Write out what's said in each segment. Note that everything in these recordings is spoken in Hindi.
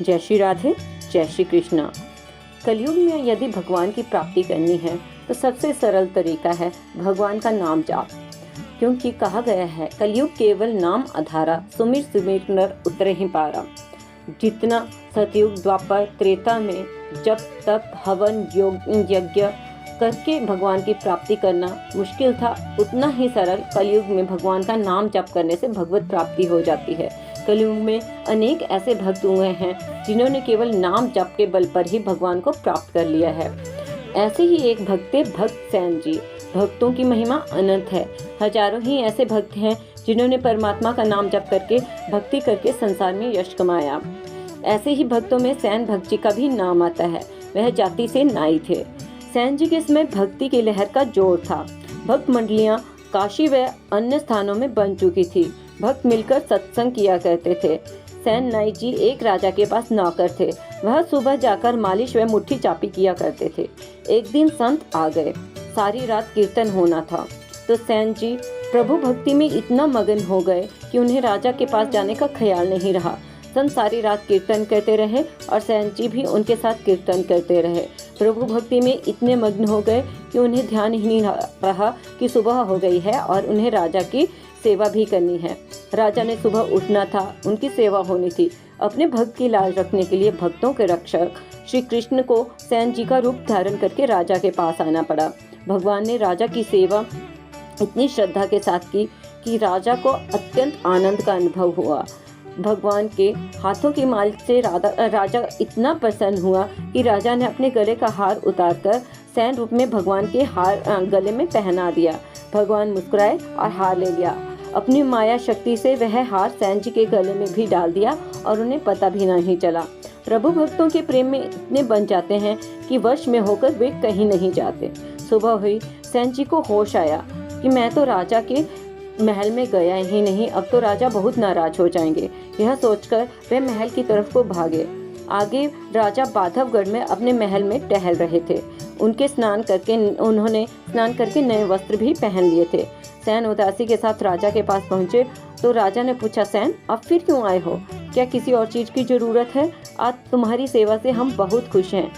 जय श्री राधे, जय श्री कृष्णा। कलयुग में यदि भगवान की प्राप्ति करनी है तो सबसे सरल तरीका है भगवान का नाम जाप, क्योंकि कहा गया है कलयुग केवल नाम आधारा, सुमिर सुमिर नर उतरे ही पारा। जितना सतयुग द्वापर त्रेता में जब तप हवन योग यज्ञ करके भगवान की प्राप्ति करना मुश्किल था, उतना ही सरल कलयुग में भगवान का नाम जप करने से भगवत प्राप्ति हो जाती है। कलयुग में अनेक ऐसे भक्त हुए हैं जिन्होंने केवल नाम जप के बल पर ही भगवान को प्राप्त कर लिया है। ऐसे ही एक भक्त थे भक्त सैन जी। भक्तों की महिमा अनंत है। हजारों ही ऐसे भक्त हैं जिन्होंने परमात्मा का नाम जप करके भक्ति करके संसार में यश कमाया। ऐसे ही भक्तों में सैन भक्त जी का भी नाम आता है। वह जाति से नाई थे। सैन जी के समय भक्ति की लहर का जोर था। भक्त मंडलियां काशी व अन्य स्थानों में बन चुकी थी। भक्त मिलकर सत्संग किया करते थे। सैन नाई जी एक राजा के पास नौकर थे। वह सुबह जाकर मालिश व मुट्ठी चापी किया करते थे। एक दिन संत आ गए। सारी रात कीर्तन होना था, तो सैन जी प्रभु भक्ति में इतना मगन हो गए कि उन्हें राजा के पास जाने का ख्याल नहीं रहा। संत सारी रात कीर्तन करते रहे और सैन जी भी उनके साथ कीर्तन करते रहे। प्रभु भक्ति में इतने मग्न हो गए कि उन्हें ध्यान ही नहीं रहा कि सुबह हो गई है और उन्हें राजा की सेवा भी करनी है। राजा ने सुबह उठना था, उनकी सेवा होनी थी। अपने भक्त की लाज रखने के लिए भक्तों के रक्षक श्री कृष्ण को सैन जी का रूप धारण करके राजा के पास आना पड़ा। भगवान ने राजा की सेवा इतनी श्रद्धा के साथ की कि राजा को अत्यंत आनंद का अनुभव हुआ। भगवान के हाथों की माल से राजा इतना प्रसन्न हुआ कि राजा ने अपने गले का हार उतारकर सैन रूप में भगवान के हार गले में पहना दिया। भगवान मुस्कुराए और हार ले लिया। अपनी माया शक्ति से वह हार सैन जी के गले में भी डाल दिया और उन्हें पता भी नहीं चला। प्रभु भक्तों के प्रेम में इतने बन जाते हैं कि वश में होकर वे कहीं नहीं जाते। सुबह हुई, सैन जी को होश आया कि मैं तो राजा के महल में गया ही नहीं, अब तो राजा बहुत नाराज हो जाएंगे। यह सोचकर वे महल की तरफ को भागे। आगे राजा बाधवगढ़ में अपने महल में टहल रहे थे। उन्होंने स्नान करके नए वस्त्र भी पहन लिए थे। सैन उदासी के साथ राजा के पास पहुंचे तो राजा ने पूछा, सैन अब फिर क्यों आए हो? क्या किसी और चीज की जरूरत है? आज तुम्हारी सेवा से हम बहुत खुश हैं।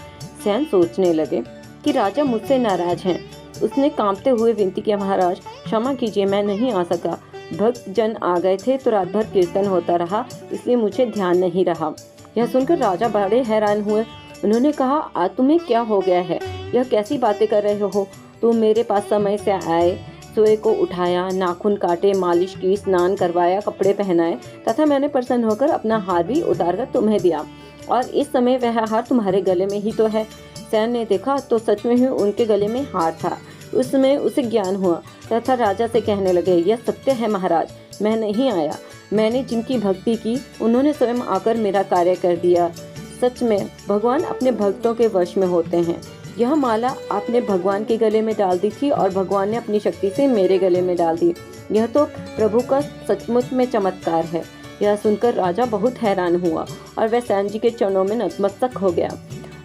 सैन सोचने लगे कि राजा मुझसे नाराज हैं। उसने कांपते हुए विनती किया, महाराज क्षमा कीजिए, मैं नहीं आ सका। भक्त जन आ गए थे तो रात भर कीर्तन होता रहा, इसलिए मुझे ध्यान नहीं रहा। यह सुनकर राजा बड़े हैरान हुए। उन्होंने कहा, आज तुम्हें क्या हो गया है? यह कैसी बातें कर रहे हो? तुम मेरे पास समय से आए, सोए को उठाया, नाखून काटे, मालिश की, स्नान करवाया, कपड़े पहनाए तथा मैंने प्रसन्न होकर अपना हार भी उतार कर तुम्हें दिया, और इस समय वह हार तुम्हारे गले में ही तो है। सैन ने देखा तो सच में ही उनके गले में हार था। उस समय उसे ज्ञान हुआ तथा राजा से कहने लगे, यह सत्य है महाराज, मैं नहीं आया। मैंने जिनकी भक्ति की उन्होंने स्वयं आकर मेरा कार्य कर दिया। सच में भगवान अपने भक्तों के वश में होते हैं। यह माला आपने भगवान के गले में डाल दी थी और भगवान ने अपनी शक्ति से मेरे गले में डाल दी। यह तो प्रभु का सचमुच में चमत्कार है। यह सुनकर राजा बहुत हैरान हुआ और वह सैन जी के चरणों में नतमस्तक हो गया।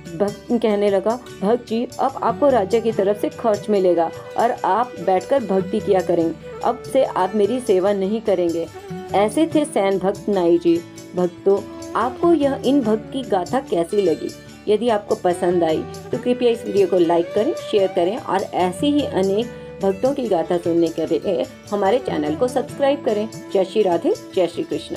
भक्त कहने लगा, भक्त जी अब आपको राज्य की तरफ से खर्च मिलेगा और आप बैठकर भक्ति किया करेंगे। अब से आप मेरी सेवा नहीं करेंगे। ऐसे थे सैन भक्त नाई जी। भक्तों, आपको यह इन भक्त की गाथा कैसी लगी? यदि आपको पसंद आई तो कृपया इस वीडियो को लाइक करें, शेयर करें और ऐसी ही अनेक भक्तों की गाथा सुनने के लिए हमारे चैनल को सब्सक्राइब करें। जय श्री राधे, जय श्री कृष्ण।